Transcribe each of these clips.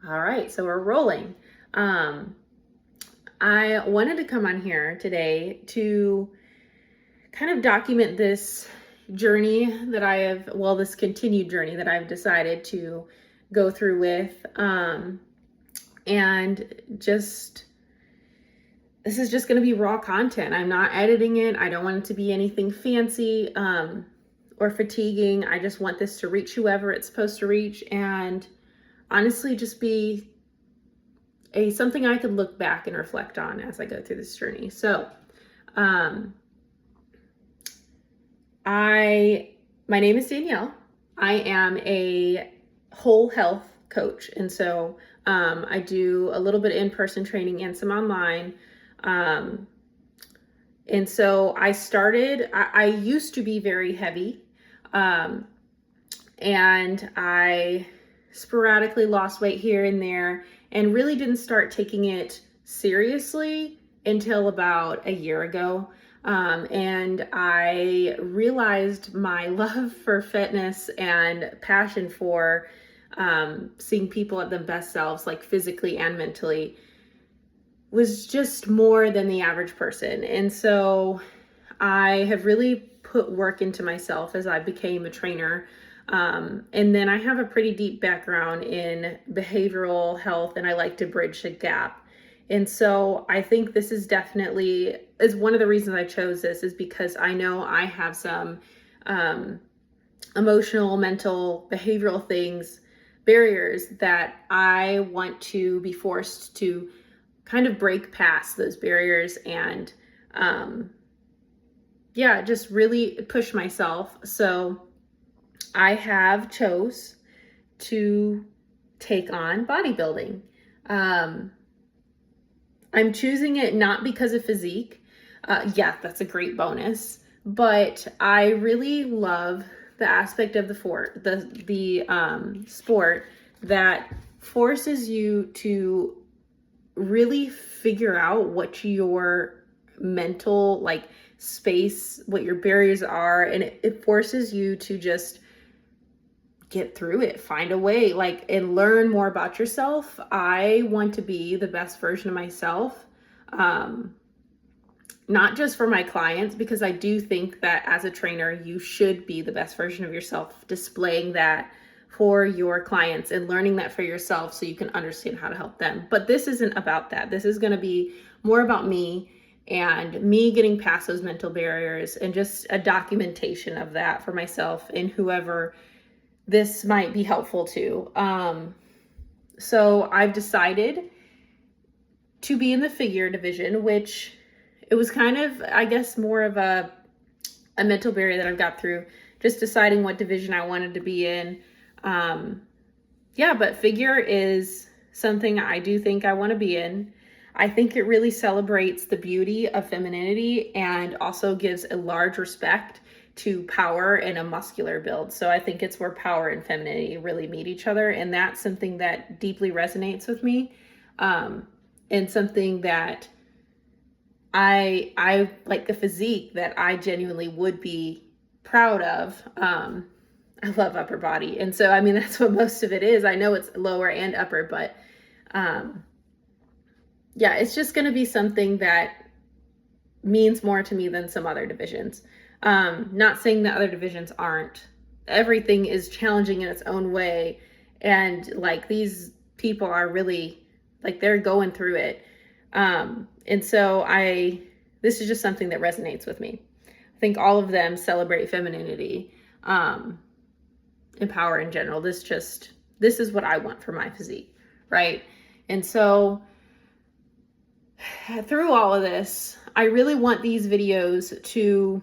All right, so we're rolling. I wanted to come on here today to kind of document this journey that this continued journey that I've decided to go through with. And just, this is just going to be raw content. I'm not editing it. I don't want it to be anything fancy or fatiguing. I just want this to reach whoever it's supposed to reach, and honestly just be something I could look back and reflect on as I go through this journey. So, my name is Danielle. I am a whole health coach, and so I do a little bit of in-person training and some online. And so I used to be very heavy, and I sporadically lost weight here and there, and really didn't start taking it seriously until about a year ago. And I realized my love for fitness and passion for seeing people at their best selves, like physically and mentally, was just more than the average person. And so I have really put work into myself as I became a trainer. And then I have a pretty deep background in behavioral health, and I like to bridge the gap. And so I think this is one of the reasons I chose this, is because I know I have some emotional, mental, behavioral barriers that I want to be forced to kind of break past those barriers and just really push myself. So I have chose to take on bodybuilding. I'm choosing it not because of physique. That's a great bonus, but I really love the aspect of the sport that forces you to really figure out what your mental space, what your barriers are, and it forces you to just get through it, find a way, and learn more about yourself. I want to be the best version of myself, not just for my clients, because I do think that as a trainer, you should be the best version of yourself, displaying that for your clients and learning that for yourself so you can understand how to help them. But this isn't about that. This is going to be more about me and me getting past those mental barriers, and just a documentation of that for myself and whoever this might be helpful to. So I've decided to be in the figure division, which it was kind of, I guess, more of a mental barrier that I've got through just deciding what division I wanted to be in. But figure is something I do think I want to be in. I think it really celebrates the beauty of femininity and also gives a large respect to power and a muscular build. So I think it's where power and femininity really meet each other. And that's something that deeply resonates with me. And something that I like, the physique that I genuinely would be proud of. I love upper body. And so, that's what most of it is. I know it's lower and upper, but it's just going to be something that means more to me than some other divisions. Not saying that other divisions aren't. Everything is challenging in its own way. And these people are really, they're going through it. And so this is just something that resonates with me. I think all of them celebrate femininity, and power in general. This is what I want for my physique, right? And so through all of this, I really want these videos to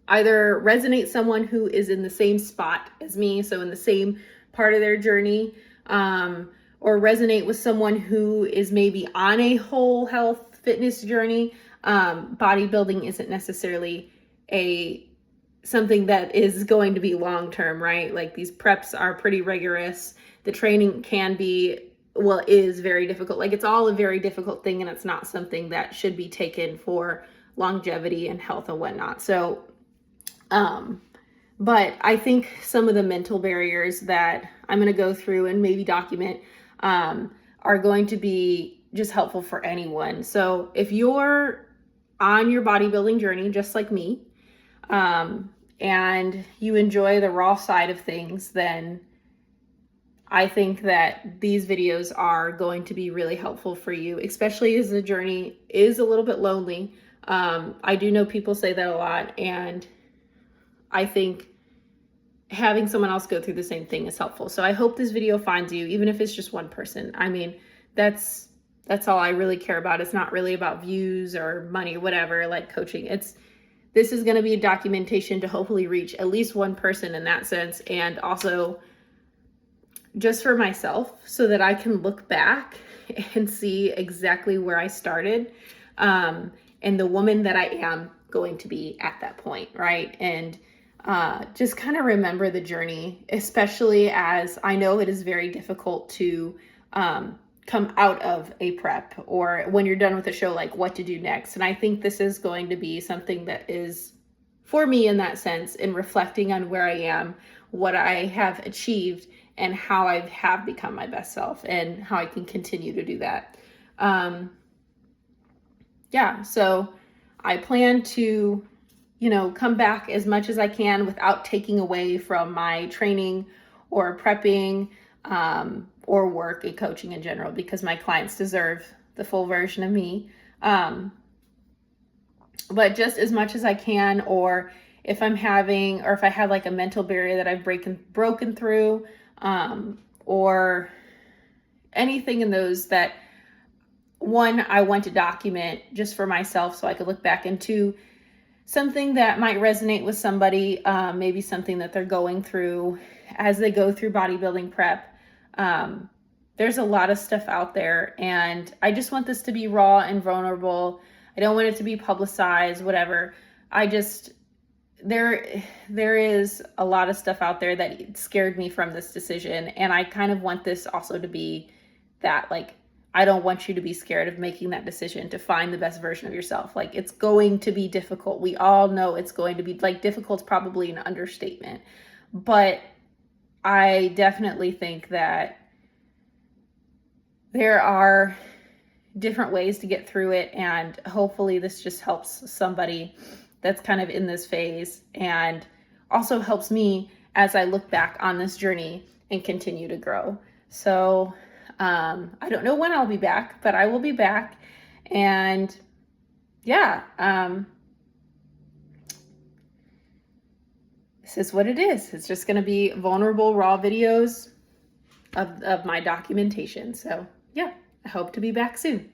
either resonate someone who is in the same spot as me, so in the same part of their journey, or resonate with someone who is maybe on a whole health fitness journey. Bodybuilding isn't necessarily something that is going to be long-term, right? These preps are pretty rigorous. The training is very difficult. It's all a very difficult thing, and it's not something that should be taken for longevity and health and whatnot. So, But I think some of the mental barriers that I'm going to go through and maybe document are going to be just helpful for anyone. So if you're on your bodybuilding journey, just like me, and you enjoy the raw side of things, then I think that these videos are going to be really helpful for you, especially as the journey is a little bit lonely. I do know people say that a lot, and I think having someone else go through the same thing is helpful. So I hope this video finds you, even if it's just one person. I mean, that's all I really care about. It's not really about views or money or whatever, like coaching. This is going to be a documentation to hopefully reach at least one person in that sense, and also just for myself so that I can look back and see exactly where I started, and the woman that I am going to be at that point, right? And just kind of remember the journey, especially as I know it is very difficult to come out of a prep, or when you're done with the show, like what to do next. And I think this is going to be something that is for me in that sense, in reflecting on where I am, what I have achieved, and how I have become my best self, and how I can continue to do that. Yeah, so I plan to, come back as much as I can without taking away from my training or prepping, or work and coaching in general, because my clients deserve the full version of me. But just as much as I can, or if I'm having, or if I had like a mental barrier that I've broken through, or anything in those that, one, I want to document just for myself so I could look back into something that might resonate with somebody, maybe something that they're going through as they go through bodybuilding prep. There's a lot of stuff out there, and I just want this to be raw and vulnerable. I don't want it to be publicized, whatever. There is a lot of stuff out there that scared me from this decision, and I kind of want this also to be that, like, I don't want you to be scared of making that decision to find the best version of yourself. Like, it's going to be difficult. We all know it's going to be, like, difficult is probably an understatement, but I definitely think that there are different ways to get through it, and hopefully this just helps somebody that's kind of in this phase, and also helps me as I look back on this journey and continue to grow. So I don't know when I'll be back, but I will be back. And yeah, this is what it is. It's just going to be vulnerable, raw videos of my documentation. So yeah, I hope to be back soon.